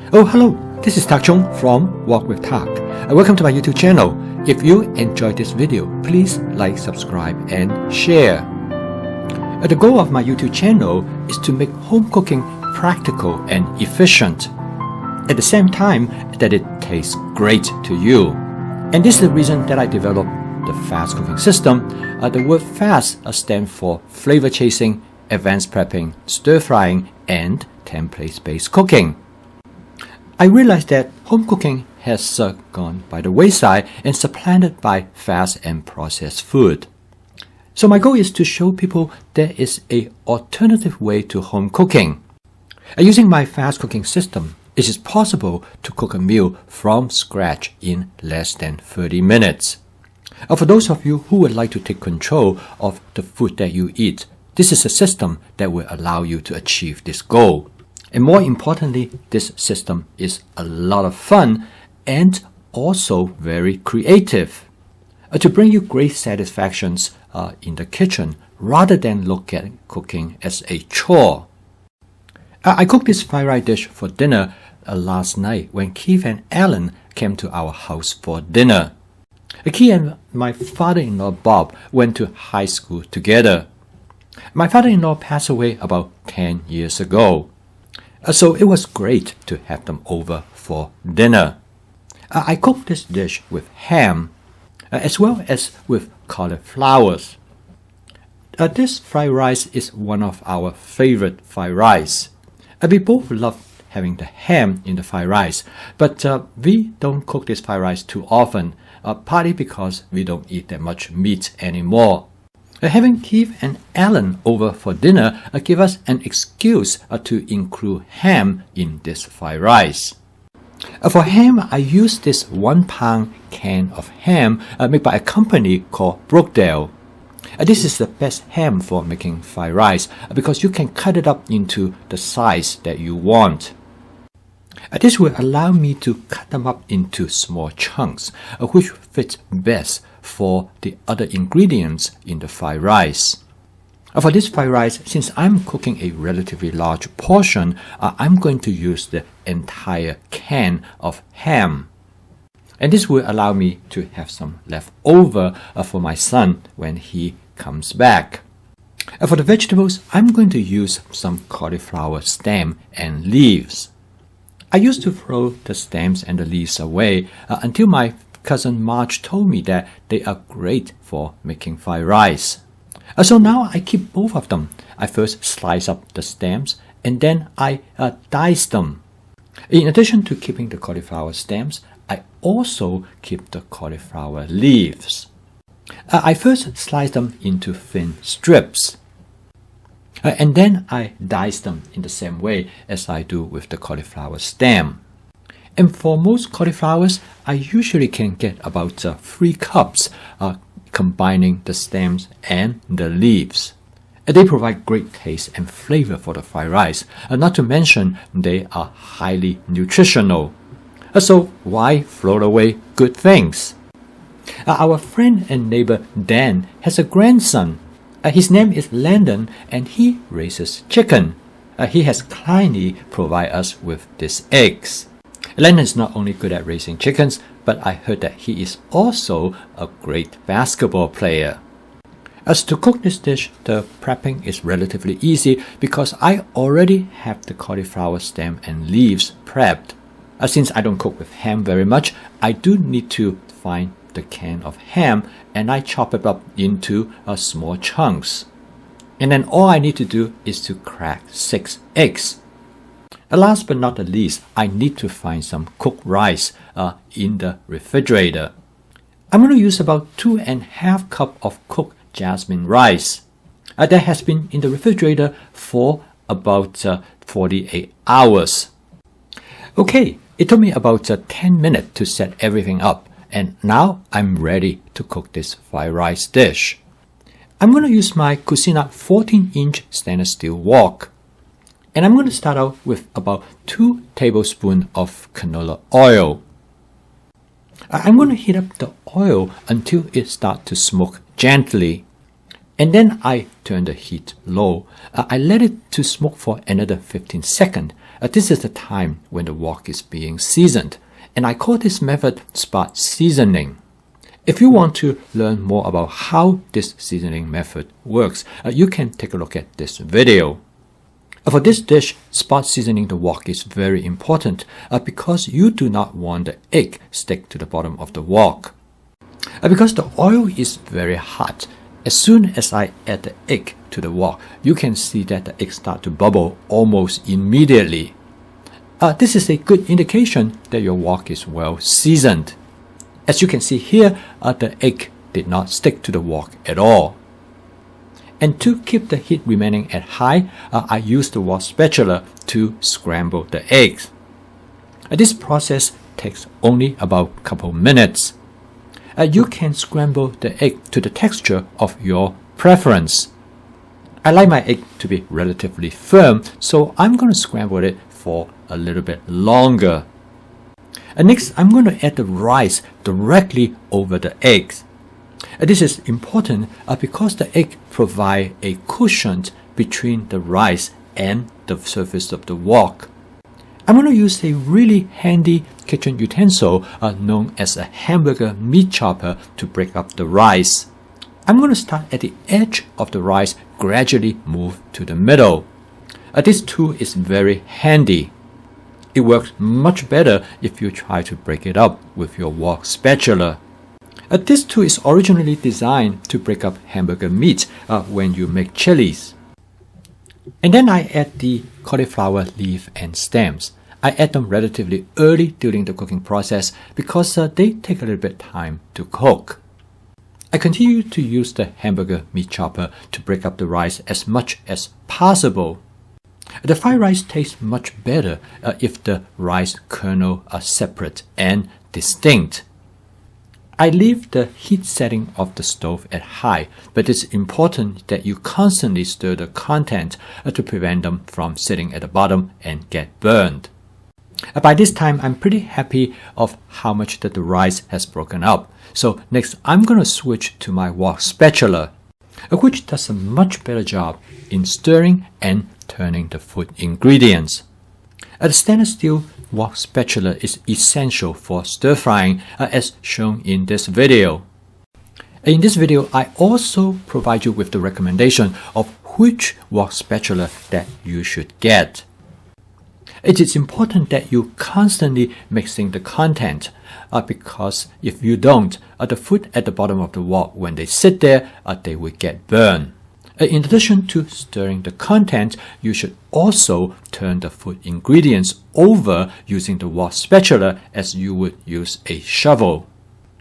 Oh, hello, this is Tak Chung from Walk with Tak. Welcome to my YouTube channel. If you enjoyed this video, please like, subscribe, and share. The goal of my YouTube channel is to make home cooking practical and efficient, at the same time that it tastes great to you. And this is the reason that I developed the fast cooking system. The word fast stands for flavor chasing, advanced prepping, stir frying, and template-based cooking. I realized that home cooking has gone by the wayside and supplanted by fast and processed food. So my goal is to show people there is an alternative way to home cooking. Using my fast cooking system, it is possible to cook a meal from scratch in less than 30 minutes. For those of you who would like to take control of the food that you eat, this is a system that will allow you to achieve this goal. And more importantly, this system is a lot of fun and also very creative to bring you great satisfactions in the kitchen rather than look at cooking as a chore. I cooked this fried rice dish for dinner last night when Keith and Alan came to our house for dinner. Keith and my father-in-law Bob went to high school together. My father-in-law passed away about 10 years ago. So it was great to have them over for dinner. I cooked this dish with ham, as well as with cauliflowers. This fried rice is one of our favorite fried rice. We both love having the ham in the fried rice, but we don't cook this fried rice too often, partly because we don't eat that much meat anymore. Having Keith and Alan over for dinner gave us an excuse to include ham in this fried rice. For ham, I used this 1 pound can of ham made by a company called Brookdale. This is the best ham for making fried rice because you can cut it up into the size that you want. This will allow me to cut them up into small chunks, which fits best for the other ingredients in the fried rice. For this fried rice, since I'm cooking a relatively large portion, I'm going to use the entire can of ham. And this will allow me to have some left over for my son when he comes back. For the vegetables, I'm going to use some cauliflower stem and leaves. I used to throw the stems and the leaves away until my cousin Marge told me that they are great for making fried rice. So now I keep both of them. I first slice up the stems and then I dice them. In addition to keeping the cauliflower stems, I also keep the cauliflower leaves. I first slice them into thin strips. And then I dice them in the same way as I do with the cauliflower stem. And for most cauliflowers, I usually can get about 3 cups, combining the stems and the leaves. They provide great taste and flavor for the fried rice, not to mention they are highly nutritional. So why throw away good things? Our friend and neighbor Dan has a grandson. His name is Landon and he raises chicken. He has kindly provided us with these eggs. Landon is not only good at raising chickens, but I heard that he is also a great basketball player. As to cook this dish, the prepping is relatively easy because I already have the cauliflower stem and leaves prepped. Since I don't cook with ham very much, I do need to find the can of ham and I chop it up into small chunks. And then all I need to do is to crack 6 eggs. Last but not the least, I need to find some cooked rice in the refrigerator. I'm going to use about 2½ cups of cooked jasmine rice. That has been in the refrigerator for about 48 hours. Okay, it took me about 10 minutes to set everything up. And now I'm ready to cook this fried rice dish. I'm going to use my Cucina 14-inch stainless steel wok. And I'm going to start out with about 2 tablespoons of canola oil. I'm going to heat up the oil until it starts to smoke gently. And then I turn the heat low. I let it to smoke for another 15 seconds. This is the time when the wok is being seasoned, and I call this method spot seasoning. If you want to learn more about how this seasoning method works, you can take a look at this video. For this dish, spot seasoning the wok is very important because you do not want the egg stick to the bottom of the wok. Because the oil is very hot, as soon as I add the egg to the wok, you can see that the egg start to bubble almost immediately. This is a good indication that your wok is well seasoned. As you can see here, the egg did not stick to the wok at all. And to keep the heat remaining at high, I use the wok spatula to scramble the eggs. This process takes only about a couple minutes. You can scramble the egg to the texture of your preference. I like my egg to be relatively firm, so I'm going to scramble it for a little bit longer. Next, I'm going to add the rice directly over the eggs. This is important because the egg provides a cushion between the rice and the surface of the wok. I'm going to use a really handy kitchen utensil known as a hamburger meat chopper to break up the rice. I'm going to start at the edge of the rice, gradually move to the middle. This tool is very handy. It works much better if you try to break it up with your wok spatula. This tool is originally designed to break up hamburger meat when you make chilies. And then I add the cauliflower leaf and stems. I add them relatively early during the cooking process because they take a little bit of time to cook. I continue to use the hamburger meat chopper to break up the rice as much as possible. The fried rice tastes much better if the rice kernels are separate and distinct. I leave the heat setting of the stove at high, but it's important that you constantly stir the content to prevent them from sitting at the bottom and get burned. By this time, I'm pretty happy of how much that the rice has broken up. So next, I'm going to switch to my wok spatula, which does a much better job in stirring and turning the food ingredients. The stainless steel wok spatula is essential for stir frying as shown in this video. In this video, I also provide you with the recommendation of which wok spatula that you should get. It is important that you constantly mixing the content because if you don't, the food at the bottom of the wok, when they sit there, they will get burned. In addition to stirring the content, you should also turn the food ingredients over using the wok spatula as you would use a shovel.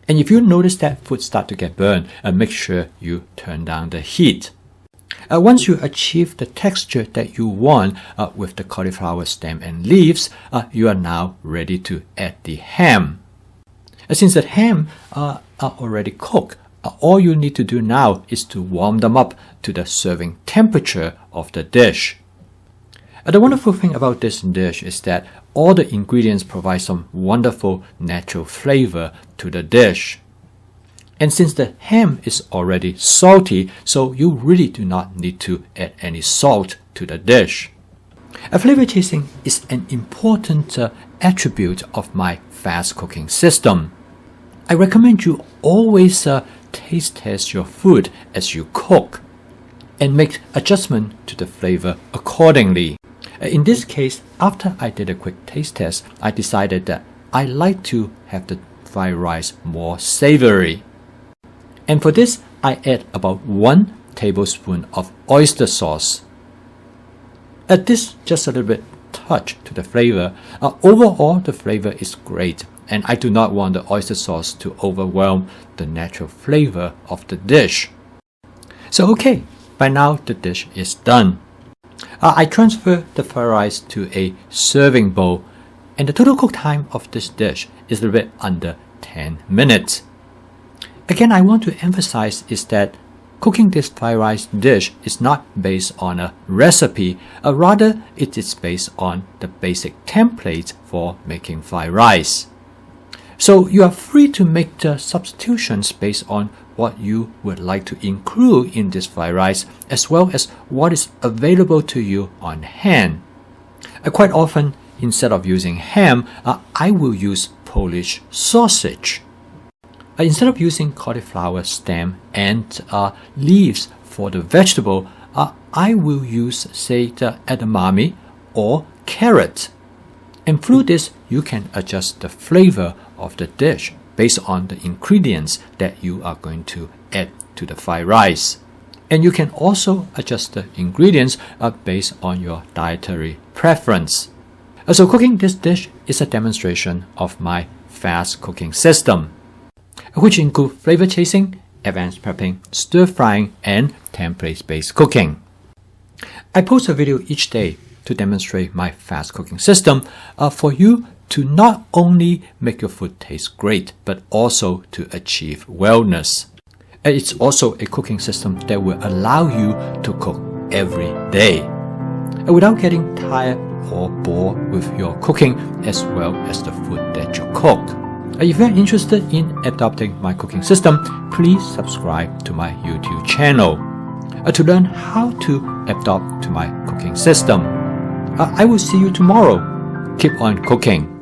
And if you notice that food start to get burned, make sure you turn down the heat. Once you achieve the texture that you want with the cauliflower stem and leaves, you are now ready to add the ham. Since the ham are already cooked, all you need to do now is to warm them up to the serving temperature of the dish. The wonderful thing about this dish is that all the ingredients provide some wonderful natural flavor to the dish. And since the ham is already salty, so you really do not need to add any salt to the dish. Flavor tasting is an important attribute of my fast cooking system. I recommend you always taste test your food as you cook and make adjustment to the flavor accordingly. In this case, after I did a quick taste test, I decided that I like to have the fried rice more savory. And for this, I add about 1 tablespoon of oyster sauce. Add this just a little bit touch to the flavor. Overall, the flavor is great, and I do not want the oyster sauce to overwhelm the natural flavor of the dish. So okay, by now the dish is done. I transfer the fried rice to a serving bowl, and the total cook time of this dish is a little bit under 10 minutes. Again, I want to emphasize is that cooking this fried rice dish is not based on a recipe, rather it is based on the basic template for making fried rice. So you are free to make the substitutions based on what you would like to include in this fried rice, as well as what is available to you on hand. Quite often, instead of using ham, I will use Polish sausage. Instead of using cauliflower stem and leaves for the vegetable, I will use, say, the edamame or carrot. And through this, you can adjust the flavor of the dish based on the ingredients that you are going to add to the fried rice. And you can also adjust the ingredients based on your dietary preference. So cooking this dish is a demonstration of my fast cooking system, which include flavor chasing, advanced prepping, stir frying, and template-based cooking. I post a video each day to demonstrate my fast cooking system for you to not only make your food taste great, but also to achieve wellness. It's also a cooking system that will allow you to cook every day without getting tired or bored with your cooking as well as the food that you cook. If you're interested in adopting my cooking system, please subscribe to my YouTube channel to learn how to adopt to my cooking system. I will see you tomorrow. Keep on cooking.